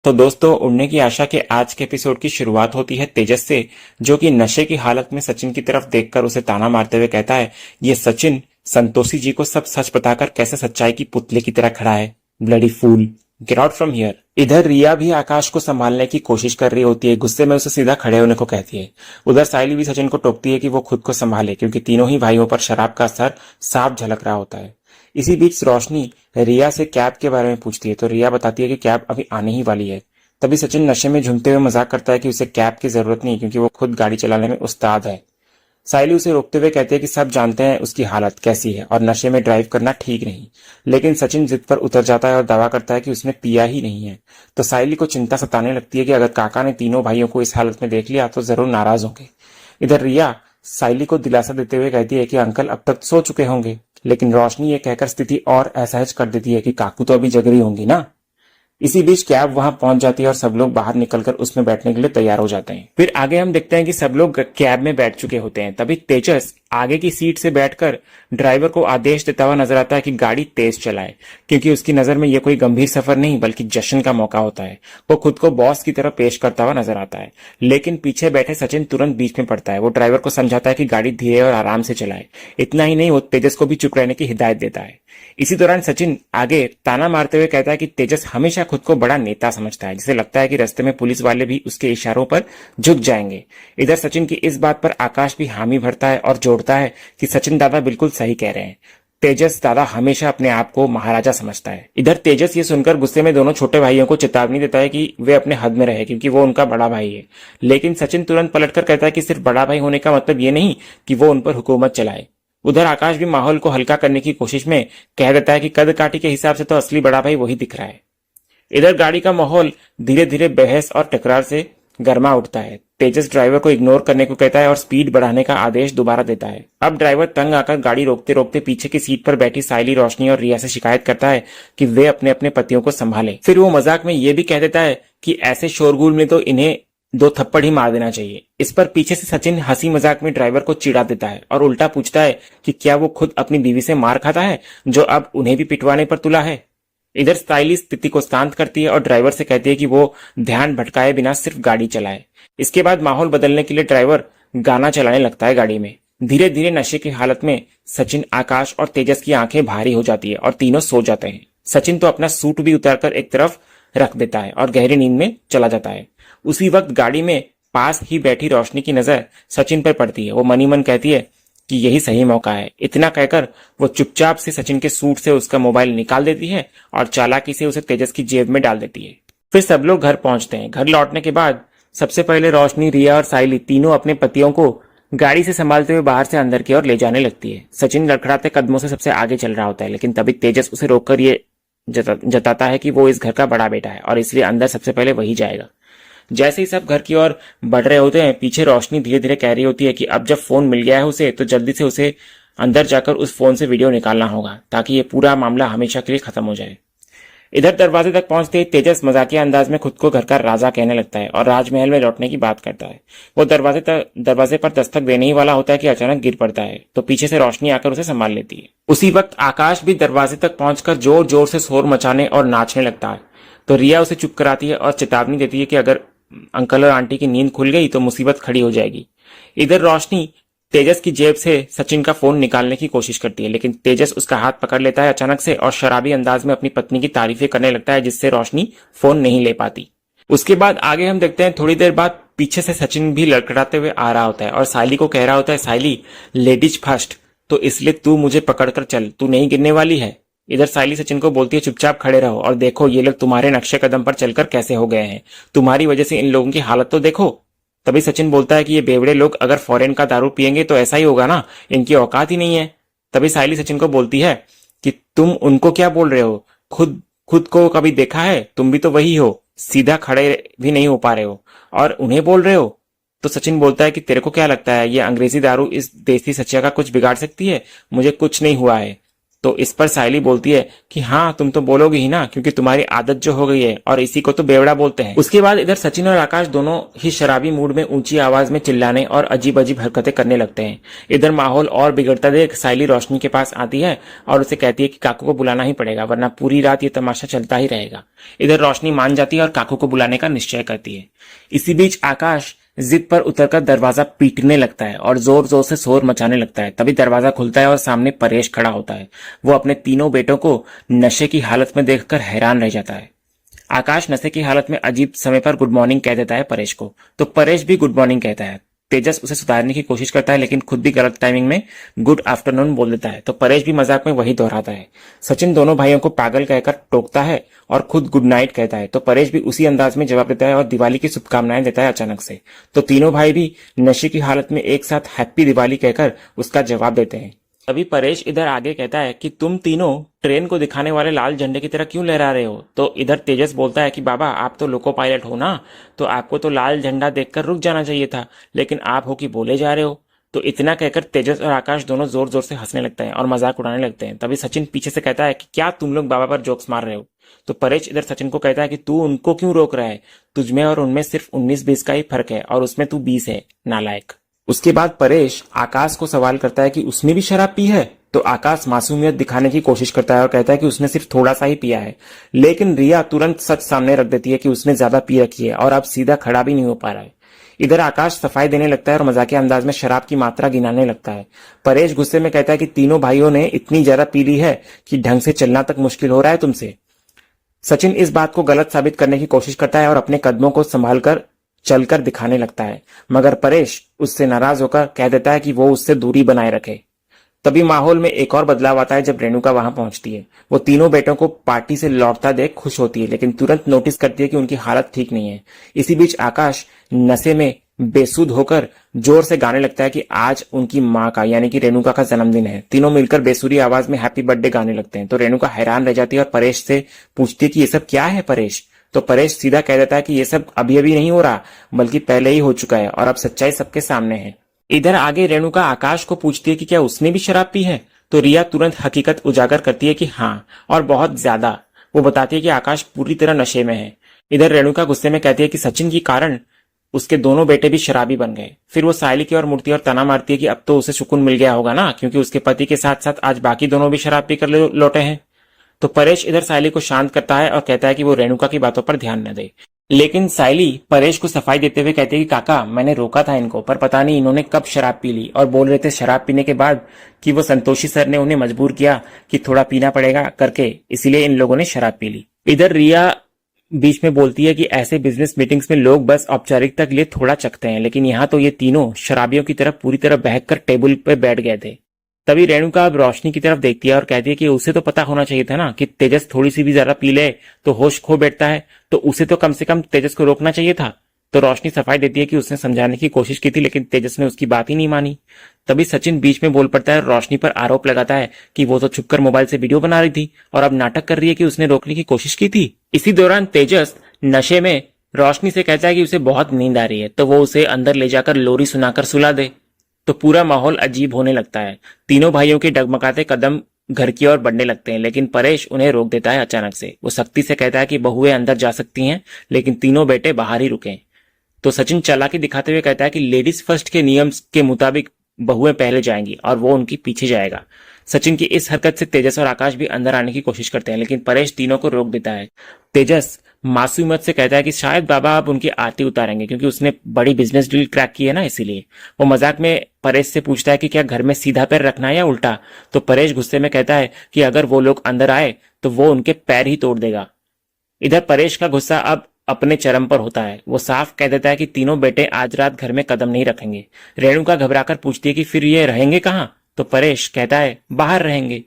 तो दोस्तों, उड़ने की आशा के आज के एपिसोड की शुरुआत होती है तेजस से, जो कि नशे की हालत में सचिन की तरफ देखकर उसे ताना मारते हुए कहता है, ये सचिन संतोषी जी को सब सच बताकर कैसे सच्चाई की पुतले की तरह खड़ा है। Bloody fool, get out from here. इधर रिया भी आकाश को संभालने की कोशिश कर रही होती है। गुस्से में उसे सीधा खड़े होने को कहती है। उधर साइली भी सचिन को टोकती है कि वो खुद को संभाले, क्योंकि तीनों ही भाइयों पर शराब का असर साफ झलक रहा होता है। इसी बीच रोशनी रिया से कैब के बारे में पूछती है, तो रिया बताती है कि कैब अभी आने ही वाली है। तभी सचिन नशे में झूमते हुए मजाक करता है कि उसे कैब की जरूरत नहीं, क्योंकि वो खुद गाड़ी चलाने में उस्ताद है। साइली उसे रोकते हुए कहते हैं कि सब जानते हैं उसकी हालत कैसी है और नशे में ड्राइव करना ठीक नहीं। लेकिन सचिन जिद पर उतर जाता है और दावा करता है कि उसने पिया ही नहीं है। तो साइली को चिंता सताने लगती है कि अगर काका ने तीनों भाइयों को इस हालत में देख लिया तो जरूर नाराज होंगे। इधर रिया साइली को दिलासा देते हुए कहती है कि अंकल अब तक सो चुके होंगे, लेकिन रोशनी ये कहकर स्थिति और असहज कर देती है कि काकू तो अभी जग रही होंगी ना। इसी बीच कैब वहां पहुंच जाती है और सब लोग बाहर निकलकर उसमें बैठने के लिए तैयार हो जाते हैं। फिर आगे हम देखते हैं कि सब लोग कैब में बैठ चुके होते हैं। तभी तेजस आगे की सीट से बैठकर ड्राइवर को आदेश देता हुआ नजर आता है कि गाड़ी तेज चलाए, क्योंकि उसकी नजर में यह कोई गंभीर सफर नहीं बल्कि जश्न का मौका होता है। वो खुद को बॉस की तरह पेश करता हुआ नजर आता है, लेकिन पीछे बैठे सचिन तुरंत बीच में पड़ता है। वो ड्राइवर को समझाता है कि गाड़ी धीरे और आराम से चलाए। इतना ही नहीं, वो तेजस को भी चुप रहने की हिदायत देता है। इसी दौरान सचिन आगे ताना मारते हुए कहता है कि तेजस हमेशा खुद को बड़ा नेता समझता है, जिसे लगता है कि रास्ते में पुलिस वाले भी उसके इशारों पर झुक जाएंगे। इधर सचिन की इस बात पर आकाश भी हामी भरता है और जोड़ता है कि सचिन दादा बिल्कुल सही कह रहे हैं। तेजस दादा हमेशा अपने आप को महाराजा समझता है। इधर तेजस ये सुनकर गुस्से में दोनों छोटे भाइयों को चेतावनी देता है कि वे अपने हद में रहे, क्योंकि वो उनका बड़ा भाई है। लेकिन सचिन तुरंत पलटकर कहता है कि सिर्फ बड़ा भाई होने का मतलब ये नहीं कि वो उन पर हुकूमत चलाए। उधर आकाश भी माहौल को हल्का करने की कोशिश में कह देता है कि कद काठी के हिसाब से तो असली बड़ा भाई वही दिख रहा है। इधर गाड़ी का माहौल धीरे धीरे बहस और टकरार से गर्मा उठता है। तेजस ड्राइवर को इग्नोर करने को कहता है और स्पीड बढ़ाने का आदेश दोबारा देता है। अब ड्राइवर तंग आकर गाड़ी रोकते रोकते पीछे की सीट पर बैठी साइली, रोशनी और रिया से शिकायत करता है कि वे अपने अपने पतियों को संभालें। फिर वो मजाक में ये भी कह देता है कि ऐसे शोरगुल में तो इन्हें 2 थप्पड़ ही मार देना चाहिए। इस पर पीछे से सचिन हंसी मजाक में ड्राइवर को चिढ़ा देता है और उल्टा पूछता है कि क्या वो खुद अपनी बीवी से मार खाता है, जो अब उन्हें भी पिटवाने पर तुला है। इधर स्टाइलिश स्थिति को शांत करती है और ड्राइवर से कहती है कि वो ध्यान भटकाए बिना सिर्फ गाड़ी चलाए। इसके बाद माहौल बदलने के लिए ड्राइवर गाना चलाने लगता है गाड़ी में। धीरे धीरे नशे की हालत में सचिन, आकाश और तेजस की आंखें भारी हो जाती है और तीनों सो जाते हैं। सचिन तो अपना सूट भी उतारकर एक तरफ रख देता है और गहरी नींद में चला जाता है। उसी वक्त गाड़ी में पास ही बैठी रोशनी की नजर सचिन पर पड़ती है। वो मनी मन कहती है कि यही सही मौका है। इतना कहकर वो चुपचाप से सचिन के सूट से उसका मोबाइल निकाल देती है और चालाकी से उसे तेजस की जेब में डाल देती है। फिर सब लोग घर पहुंचते हैं। घर लौटने के बाद सबसे पहले रोशनी, रिया और साइली तीनों अपने पतियों को गाड़ी से संभालते हुए बाहर से अंदर की ओर ले जाने लगती है। सचिन लड़खड़ाते कदमों से सबसे आगे चल रहा होता है, लेकिन तभी तेजस उसे रोककर ये जताता है कि वो इस घर का बड़ा बेटा है और इसलिए अंदर सबसे पहले वही जाएगा। जैसे ही सब घर की ओर बढ़ रहे होते हैं, पीछे रोशनी धीरे धीरे कह रही होती है कि अब जब फोन मिल गया है उसे, तो जल्दी से उसे अंदर जाकर उस फोन से वीडियो निकालना होगा, ताकि ये पूरा मामला हमेशा के लिए खत्म हो जाए। इधर दरवाजे तक पहुंचते ही तेजस मजाकिया अंदाज में खुद को घर का राजा कहने लगता है और राजमहल में लौटने की बात करता है। वो दरवाजे पर दस्तक देने ही वाला होता है कि अचानक गिर पड़ता है, तो पीछे से रोशनी आकर उसे संभाल लेती है। उसी वक्त आकाश भी दरवाजे तक पहुंचकर जोर जोर से शोर मचाने और नाचने लगता है, तो रिया उसे चुप कराती है और चेतावनी देती है कि अगर अंकल और आंटी की नींद खुल गई तो मुसीबत खड़ी हो जाएगी। इधर रोशनी तेजस की जेब से सचिन का फोन निकालने की कोशिश करती है, लेकिन तेजस उसका हाथ पकड़ लेता है अचानक से और शराबी अंदाज में अपनी पत्नी की तारीफें करने लगता है, जिससे रोशनी फोन नहीं ले पाती। उसके बाद आगे हम देखते हैं, थोड़ी देर बाद पीछे से सचिन भी लड़खड़ाते हुए आ रहा होता है और साइली को कह रहा होता है, साइली लेडीज फर्स्ट, तो इसलिए तू मुझे पकड़कर चल, तू नहीं गिरने वाली है। इधर साइली सचिन को बोलती है, चुपचाप खड़े रहो और देखो ये लोग तुम्हारे नक्शे कदम पर चलकर कैसे हो गए हैं। तुम्हारी वजह से इन लोगों की हालत तो देखो। तभी सचिन बोलता है कि ये बेवड़े लोग अगर फॉरेन का दारू पियेंगे तो ऐसा ही होगा ना, इनकी औकात ही नहीं है। तभी साइली सचिन को बोलती है कि तुम उनको क्या बोल रहे हो, खुद खुद को कभी देखा है, तुम भी तो वही हो, सीधा खड़े भी नहीं हो पा रहे हो और उन्हें बोल रहे हो। तो सचिन बोलता है कि तेरे को क्या लगता है ये अंग्रेजी दारू इस देसी सच्चा का कुछ बिगाड़ सकती है, मुझे कुछ नहीं हुआ है। तो इस पर सायली बोलती है कि हाँ तुम तो बोलोगे ही ना, क्योंकि तुम्हारी आदत जो हो गई है, और इसी को तो बेवड़ा बोलते हैं। उसके बाद इधर सचिन और आकाश दोनों ही शराबी मूड में ऊंची आवाज में चिल्लाने और अजीब अजीब हरकतें करने लगते हैं। इधर माहौल और बिगड़ता देख सायली रोशनी के पास आती है और उसे कहती है कि काकू को बुलाना ही पड़ेगा, वरना पूरी रात ये तमाशा चलता ही रहेगा। इधर रोशनी मान जाती है और काकू को बुलाने का निश्चय करती है। इसी बीच आकाश जिद पर उतरकर दरवाजा पीटने लगता है और जोर जोर से शोर मचाने लगता है। तभी दरवाजा खुलता है और सामने परेश खड़ा होता है। वो अपने तीनों बेटों को नशे की हालत में देखकर हैरान रह जाता है। आकाश नशे की हालत में अजीब समय पर गुड मॉर्निंग कह देता है परेश को, तो परेश भी गुड मॉर्निंग कहता है। तेजस उसे सुधारने की कोशिश करता है, लेकिन खुद भी गलत टाइमिंग में गुड आफ्टरनून बोल देता है, तो परेश भी मजाक में वही दोहराता है। सचिन दोनों भाइयों को पागल कहकर टोकता है और खुद गुड नाइट कहता है, तो परेश भी उसी अंदाज में जवाब देता है और दिवाली की शुभकामनाएं देता है अचानक से। तो तीनों भाई भी नशे की हालत में एक साथ हैप्पी दिवाली कहकर उसका जवाब देते हैं। तभी परेश इधर आगे कहता है कि तुम तीनों ट्रेन को दिखाने वाले लाल झंडे की तरह क्यों लहरा रहे हो। तो इधर तेजस बोलता है कि बाबा आप तो लोको पायलट हो ना, तो आपको तो लाल झंडा देखकर रुक जाना चाहिए था, लेकिन आप हो कि बोले जा रहे हो। तो इतना कहकर तेजस और आकाश दोनों जोर जोर से हंसने लगते हैं और मजाक उड़ाने लगते हैं। तभी सचिन पीछे से कहता है कि क्या तुम लोग बाबा पर जोक्स मार रहे हो। तो परेश इधर सचिन को कहता है कि तू उनको क्यों रोक रहा है, तुझमें और उनमें सिर्फ 19-20 का ही फर्क है और उसमें तू 20 है, नालायक। उसके बाद परेश आकाश को सवाल करता है कि उसने भी शराब पी है। तो आकाश मासूमियत दिखाने की कोशिश करता है और कहता है कि उसने सिर्फ थोड़ा सा ही पिया है, लेकिन रिया तुरंत सच सामने रख देती है कि उसने ज्यादा पी रखी है और अब सीधा खड़ा भी नहीं हो पा रहा है। इधर आकाश सफाई देने लगता है और मजाकिया अंदाज में शराब की मात्रा गिनाने लगता है। परेश गुस्से में कहता है कि तीनों भाइयों ने इतनी ज्यादा पी ली है कि ढंग से चलना तक मुश्किल हो रहा है तुमसे। सचिन इस बात को गलत साबित करने की कोशिश करता है और अपने कदमों को संभाल कर चलकर दिखाने लगता है, मगर परेश उससे नाराज होकर कह देता है कि वो उससे दूरी बनाए रखे। तभी माहौल में एक और बदलाव आता है जब रेणुका वहां पहुंचती है। वो तीनों बेटों को पार्टी से लौटता देख खुश होती है, लेकिन तुरंत नोटिस करती है कि उनकी हालत ठीक नहीं है। इसी बीच आकाश नशे में बेसुध होकर जोर से गाने लगता है कि आज उनकी माँ का यानी कि रेणुका का जन्मदिन है। तीनों मिलकर बेसुरी आवाज में हैप्पी बर्थडे गाने लगते हैं। तो रेणुका हैरान रह जाती है और परेश से पूछती है कि ये सब क्या है परेश। तो परेश सीधा कह देता है कि ये सब अभी अभी नहीं हो रहा, बल्कि पहले ही हो चुका है और अब सच्चाई सबके सामने है। इधर आगे रेणुका आकाश को पूछती है कि क्या उसने भी शराब पी है। तो रिया तुरंत हकीकत उजागर करती है कि हाँ, और बहुत ज्यादा। वो बताती है कि आकाश पूरी तरह नशे में है। इधर रेणुका गुस्से में कहती है कि सचिन के कारण उसके दोनों बेटे भी शराबी बन गए। फिर वो सायली की ओर मुड़ती है और ताना मारती है कि अब तो उसे सुकून मिल गया होगा ना, क्योंकि उसके पति के साथ साथ आज बाकी दोनों भी शराब पीकर लौटे हैं। तो परेश इधर सायली को शांत करता है और कहता है कि वो रेणुका की बातों पर ध्यान न दे। लेकिन सायली परेश को सफाई देते हुए कहती है कि काका मैंने रोका था इनको, पर पता नहीं इन्होंने कब शराब पी ली, और बोल रहे थे शराब पीने के बाद कि वो संतोषी सर ने उन्हें मजबूर किया कि थोड़ा पीना पड़ेगा करके, इसीलिए इन लोगों ने शराब पी ली। इधर रिया बीच में बोलती है कि ऐसे बिजनेस मीटिंग्स में लोग बस औपचारिकता के लिए थोड़ा चखते हैं, लेकिन यहाँ तो ये तीनों शराबियों की तरफ पूरी तरह बहक कर टेबल पे बैठ गए थे। तभी रेणुका अब रोशनी की तरफ देखती है और कहती है कि उसे तो पता होना चाहिए था ना कि तेजस थोड़ी सी भी ज्यादा पी ले तो होश खो बैठता है, तो उसे तो कम से कम तेजस को रोकना चाहिए था। तो रोशनी सफाई देती है कि उसने समझाने की कोशिश की थी, लेकिन तेजस ने उसकी बात ही नहीं मानी। तभी सचिन बीच में बोल पड़ता है और रोशनी पर आरोप लगाता है कि वो तो छुपकर मोबाइल से वीडियो बना रही थी और अब नाटक कर रही है कि उसने रोकने की कोशिश की थी। इसी दौरान तेजस नशे में रोशनी से कहता है कि उसे बहुत नींद आ रही है, तो वो उसे अंदर ले जाकर लोरी सुनाकर सुला दे। तो पूरा माहौल अजीब होने लगता है। तीनों भाइयों के डगमगाते कदम घर की ओर बढ़ने लगते हैं, लेकिन परेश उन्हें रोक देता है अचानक से। वो सख्ती से कहता है कि बहुएं अंदर जा सकती हैं, लेकिन तीनों बेटे बाहर ही रुकें। तो सचिन चालाकी दिखाते हुए कहता है कि लेडीज फर्स्ट के नियम के मुताबिक बहुएं पहले जाएंगी और वो उनकी पीछे जाएगा। सचिन की इस हरकत से तेजस और आकाश भी अंदर आने की कोशिश करते हैं, लेकिन परेश तीनों को रोक देता है। तेजस मासूमियत से कहता है कि शायद बाबा अब उनकी आरती उतारेंगे, क्योंकि उसने बड़ी बिजनेस डील क्रैक की है ना, इसीलिए। वो मजाक में परेश से पूछता है कि क्या घर में सीधा पैर रखना है या उल्टा। तो परेश गुस्से में कहता है कि अगर वो लोग अंदर आए तो वो उनके पैर ही तोड़ देगा। इधर परेश का गुस्सा अब अपने चरम पर होता है। वो साफ कह देता है कि तीनों बेटे आज रात घर में कदम नहीं रखेंगे। रेणुका घबराकर पूछती है कि फिर ये रहेंगे कहाँ। तो परेश कहता है बाहर रहेंगे।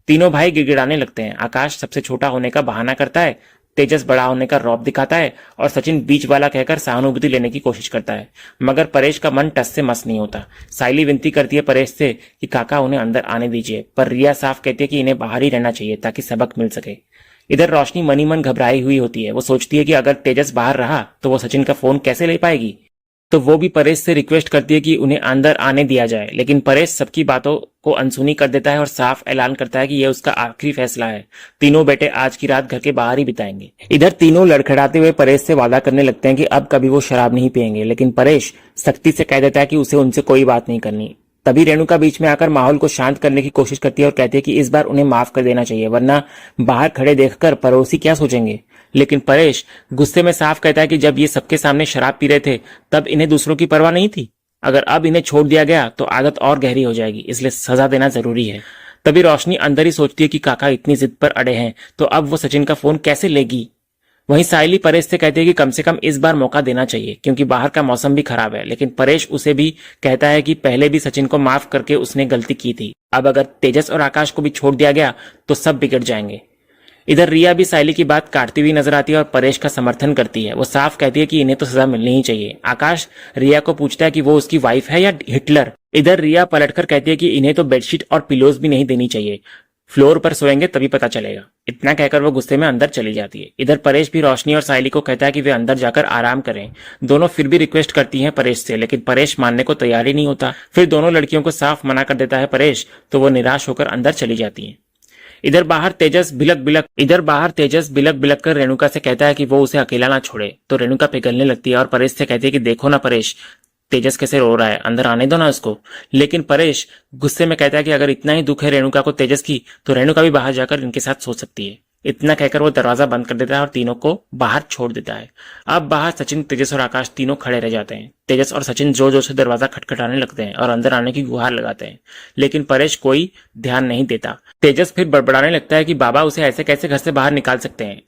तीनों भाई गिड़गिड़ाने लगते हैं। आकाश सबसे छोटा होने का बहाना करता है, तेजस बड़ा होने का रौब दिखाता है और सचिन बीच वाला कहकर सहानुभूति लेने की कोशिश करता है, मगर परेश का मन टस से मस नहीं होता। साइली विनती करती है परेश से कि काका उन्हें अंदर आने दीजिए, पर रिया साफ कहती है कि इन्हें बाहर ही रहना चाहिए ताकि सबक मिल सके। इधर रोशनी मनी मन घबराई हुई होती है। वो सोचती है कि अगर तेजस बाहर रहा तो वो सचिन का फोन कैसे ले पाएगी। तो वो भी परेश से रिक्वेस्ट करती है कि उन्हें अंदर आने दिया जाए, लेकिन परेश सबकी बातों को अनसुनी कर देता है और साफ ऐलान करता है कि यह उसका आखिरी फैसला है। तीनों बेटे आज की रात घर के बाहर ही बिताएंगे। इधर तीनों लड़खड़ाते हुए परेश से वादा करने लगते हैं कि अब कभी वो शराब नहीं पिएंगे, लेकिन परेश सख्ती से कह देता है कि उसे उनसे कोई बात नहीं करनी। तभी रेणुका बीच में आकर माहौल को शांत करने की कोशिश करती है और कहती है कि इस बार उन्हें माफ कर देना चाहिए, वरना बाहर खड़े देखकर पड़ोसी क्या सोचेंगे। लेकिन परेश गुस्से में साफ कहता है कि जब ये सबके सामने शराब पी रहे थे तब इन्हें दूसरों की परवाह नहीं थी। अगर अब इन्हें छोड़ दिया गया तो आदत और गहरी हो जाएगी, इसलिए सजा देना जरूरी है। तभी रोशनी अंदर ही सोचती है कि काका इतनी जिद पर अड़े हैं तो अब वो सचिन का फोन कैसे लेगी। वहीं सायली परेश से कहती है कि कम से कम इस बार मौका देना चाहिए क्योंकि बाहर का मौसम भी खराब है, लेकिन परेश उसे भी कहता है कि पहले भी सचिन को माफ करके उसने गलती की थी। अब अगर तेजस और आकाश को भी छोड़ दिया गया तो सब बिगड़ जाएंगे। इधर रिया भी सायली की बात काटती हुई नजर आती है और परेश का समर्थन करती है। वो साफ कहती है कि इन्हें तो सजा मिलनी ही चाहिए। आकाश रिया को पूछता है कि वो उसकी वाइफ है या हिटलर। इधर रिया पलटकर कहती है कि इन्हें तो बेडशीट और पिलोज भी नहीं देनी चाहिए, फ्लोर पर सोएंगे तभी पता चलेगा। इतना कहकर वो गुस्से में अंदर चली जाती है। इधर परेश भी रोशनी और सायली को कहता है कि वे अंदर जाकर आराम करें। दोनों फिर भी रिक्वेस्ट करती हैं परेश से, लेकिन परेश मानने को तैयार ही नहीं होता। फिर दोनों लड़कियों को साफ मना कर देता है परेश, तो वो निराश होकर अंदर चली जाती हैं। इधर बाहर तेजस बिलक बिलक कर रेणुका से कहता है कि वो उसे अकेला ना छोड़े, तो रेणुका पिघलने लगती है और परेश से कहती है कि देखो ना परेश, तेजस कैसे रो रहा है, अंदर आने दो ना उसको। लेकिन परेश गुस्से में कहता है कि अगर इतना ही दुख है रेणुका को तेजस की तो रेणुका भी बाहर जाकर इनके साथ सो सकती है। इतना कहकर वो दरवाजा बंद कर देता है और तीनों को बाहर छोड़ देता है। अब बाहर सचिन, तेजस और आकाश तीनों खड़े रह जाते हैं। तेजस और सचिन जोर जोर से दरवाजा खटखटाने लगते हैं और अंदर आने की गुहार लगाते हैं, लेकिन परेश कोई ध्यान नहीं देता। तेजस फिर बड़बड़ाने लगता है कि बाबा उसे ऐसे कैसे घर से बाहर निकाल सकते हैं,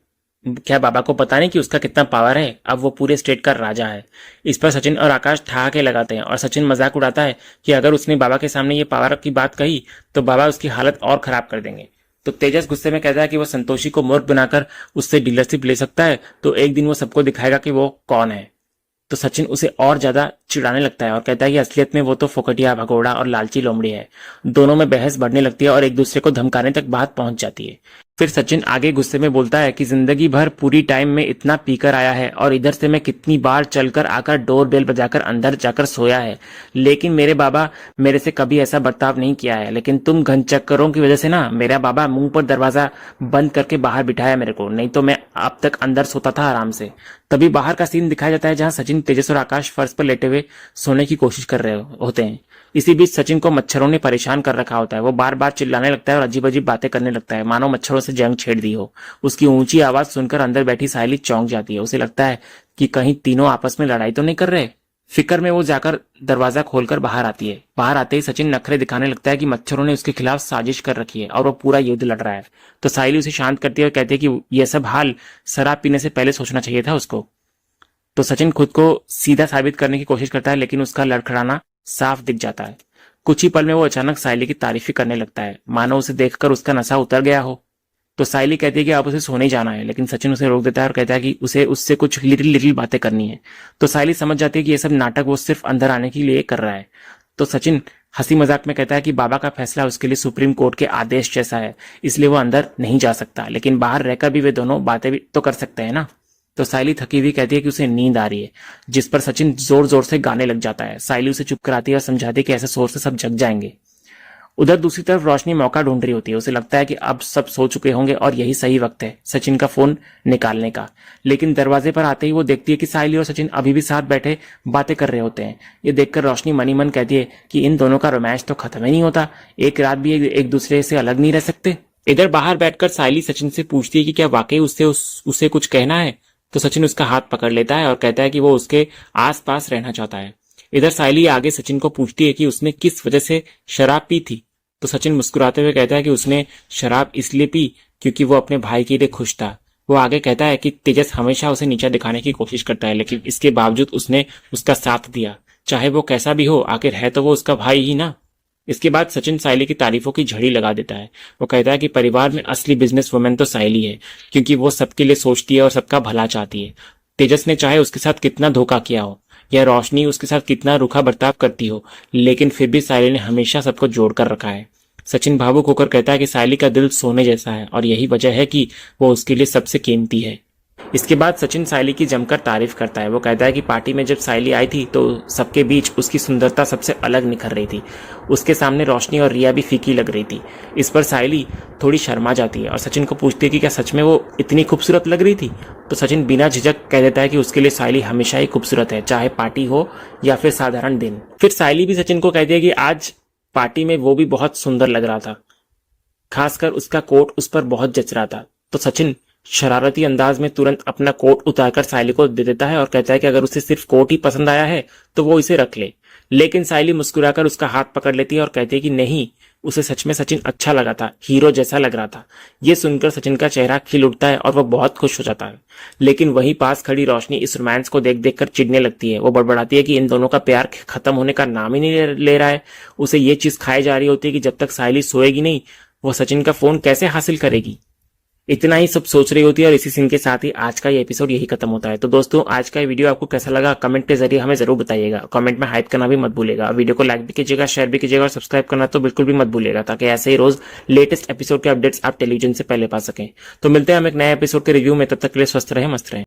क्या बाबा को पता नहीं कि उसका कितना पावर है, अब वो पूरे स्टेट का राजा है। इस पर सचिन और आकाश ठहाके लगाते हैं और सचिन मजाक उड़ाता है कि अगर उसने बाबा के सामने ये पावर की बात कही तो बाबा उसकी हालत और खराब कर देंगे। तो तेजस गुस्से में कहता है कि वो संतोषी को मूर्ख बनाकर उससे डीलरशिप ले सकता है, तो एक दिन वो सबको दिखाएगा कि वो कौन है। तो सचिन उसे और ज्यादा चिढ़ाने लगता है और कहता है कि असलियत में वो तो फोकटिया, भगोड़ा और लालची लोमड़ी है। दोनों में बहस बढ़ने लगती है और एक दूसरे को धमकाने तक बात पहुंच जाती है। फिर सचिन आगे गुस्से में बोलता है कि जिंदगी भर पूरी टाइम में इतना पीकर आया है और इधर से मैं कितनी बार चलकर आकर डोर बेल बजाकर अंदर जाकर सोया है, लेकिन मेरे बाबा मेरे से कभी ऐसा बर्ताव नहीं किया है। लेकिन तुम घन चक्करों की वजह से ना मेरा बाबा मुंह पर दरवाजा बंद करके बाहर बिठाया मेरे को, नहीं तो मैं अब तक अंदर सोता था आराम से। तभी बाहर का सीन दिखाया जाता है जहां सचिन, तेजस और आकाश फर्श पर लेटे हुए सोने की कोशिश कर रहे होते हैं। इसी बीच सचिन को मच्छरों ने परेशान कर रखा होता है। वो बार बार चिल्लाने लगता है और अजीब अजीब बातें करने लगता है, मानो मच्छरों से जंग छेड़ दी हो। उसकी ऊंची आवाज सुनकर अंदर बैठी सायली चौंक जाती है। उसे लगता है कि कहीं तीनों आपस में लड़ाई तो नहीं कर रहे। फिक्र में वो जाकर दरवाजा खोलकर बाहर आती है। बाहर आते ही सचिन नखरे दिखाने लगता है कि मच्छरों ने उसके खिलाफ साजिश कर रखी है और वो पूरा युद्ध लड़ रहा है। तो सायली उसे शांत करती है और कहती है कि यह सब हाल शराब पीने से पहले सोचना चाहिए था उसको। तो सचिन खुद को सीधा साबित करने की कोशिश करता है, लेकिन उसका लड़खड़ाना साफ दिख जाता है। कुछ ही पल में वो अचानक सायली की तारीफ करने लगता है, मानो उसे देखकर उसका नशा उतर गया हो। तो सायली कहती है कि अब उसे सोने जाना है, लेकिन सचिन उसे रोक देता है और कहता है कि उसे उससे कुछ लिटिल बातें करनी है। तो सायली समझ जाती है कि ये सब नाटक वो सिर्फ अंदर आने के लिए कर रहा है। तो सचिन हंसी मजाक में कहता है कि बाबा का फैसला उसके लिए सुप्रीम कोर्ट के आदेश जैसा है, इसलिए वो अंदर नहीं जा सकता, लेकिन बाहर रहकर भी वे दोनों बातें भी तो कर सकते हैं ना। तो सायली थकी हुई कहती है कि उसे नींद आ रही है, जिस पर सचिन जोर जोर से गाने लग जाता है। सायली उसे चुप कराती है और समझाती है कि ऐसे शोर से सब जग जाएंगे। उधर दूसरी तरफ रोशनी मौका ढूंढ रही होती है। उसे लगता है कि अब सब सो चुके होंगे और यही सही वक्त है सचिन का फोन निकालने का, लेकिन दरवाजे पर आते ही वो देखती है कि सायली और सचिन अभी भी साथ बैठे बातें कर रहे होते हैं। ये देखकर रोशनी मनी मन कहती है कि इन दोनों का रोमांस तो खत्म ही नहीं होता, एक रात भी एक दूसरे से अलग नहीं रह सकते। इधर बाहर बैठकर सायली सचिन से पूछती है कि क्या वाकई उसे कुछ कहना है। तो सचिन उसका हाथ पकड़ लेता है और कहता है कि वो उसके आसपास रहना चाहता है। इधर सायली आगे सचिन को पूछती है कि उसने किस वजह से शराब पी थी। तो सचिन मुस्कुराते हुए कहता है कि उसने शराब इसलिए पी क्योंकि वो अपने भाई के लिए खुश था। वो आगे कहता है कि तेजस हमेशा उसे नीचा दिखाने की कोशिश करता है, लेकिन इसके बावजूद उसने उसका साथ दिया, चाहे वो कैसा भी हो, आखिर है तो वो उसका भाई ही ना। इसके बाद सचिन सायली की तारीफों की झड़ी लगा देता है। वो कहता है कि परिवार में असली बिजनेस वुमेन तो सायली है, क्योंकि वो सबके लिए सोचती है और सबका भला चाहती है। तेजस ने चाहे उसके साथ कितना धोखा किया हो या रोशनी उसके साथ कितना रूखा बर्ताव करती हो, लेकिन फिर भी सायली ने हमेशा सबको जोड़ कर रखा है। सचिन भावुक होकर कहता है कि सायली का दिल सोने जैसा है और यही वजह है कि वो उसके लिए सबसे कीमती है। इसके बाद सचिन सायली की जमकर तारीफ करता है। वो कहता है कि पार्टी में जब सायली आई थी तो सबके बीच उसकी सुंदरता सबसे अलग निखर रही थी। उसके सामने रोशनी और रिया भी फीकी लग रही थी। इस पर सायली थोड़ी शर्मा जाती है और सचिन को पूछती है कि क्या सच में वो इतनी खूबसूरत लग रही थी। तो सचिन बिना झिझक कह देता है कि उसके लिए सायली हमेशा ही खूबसूरत है, चाहे पार्टी हो या फिर साधारण दिन। फिर सायली भी सचिन को कहती है कि आज पार्टी में वो भी बहुत सुंदर लग रहा था, खासकर उसका कोट उस पर बहुत जच रहा था। तो सचिन शरारती अंदाज में तुरंत अपना कोट उतारकर सायली को दे देता है और कहता है कि अगर उसे सिर्फ कोट ही पसंद आया है तो वो इसे रख ले। लेकिन सायली मुस्कुराकर उसका हाथ पकड़ लेती है और कहती है कि नहीं, उसे सच में सचिन अच्छा लगा था, हीरो जैसा लग रहा था। ये सुनकर सचिन का चेहरा खिल उठता है और वह बहुत खुश हो जाता है। लेकिन वहीं पास खड़ी रोशनी इस रोमांस को देख देख कर चिढ़ने लगती है। वो बड़बड़ाती है कि इन दोनों का प्यार खत्म होने का नाम ही नहीं ले रहा है। उसे ये चीज खाई जा रही होती है कि जब तक सायली सोएगी नहीं वो सचिन का फोन कैसे हासिल करेगी। इतना ही सब सोच रही होती है और इसी सीन के साथ ही आज का ये एपिसोड यही खत्म होता है। तो दोस्तों, आज का ये वीडियो आपको कैसा लगा कमेंट के जरिए हमें जरूर बताइएगा। कमेंट में हाइप करना भी मत भूलिएगा। वीडियो को लाइक भी कीजिएगा, शेयर भी कीजिएगा और सब्सक्राइब करना तो बिल्कुल भी मत भूलिएगा, ताकि ऐसे ही रोज लेटेस्ट एपिसोड के अपडेट्स आप टेलीविजन से पहले पा सकें। तो मिलते हैं हम एक नए एपिसोड के रिव्यू में, तब तक के लिए स्वस्थ रहे, मस्त रहे।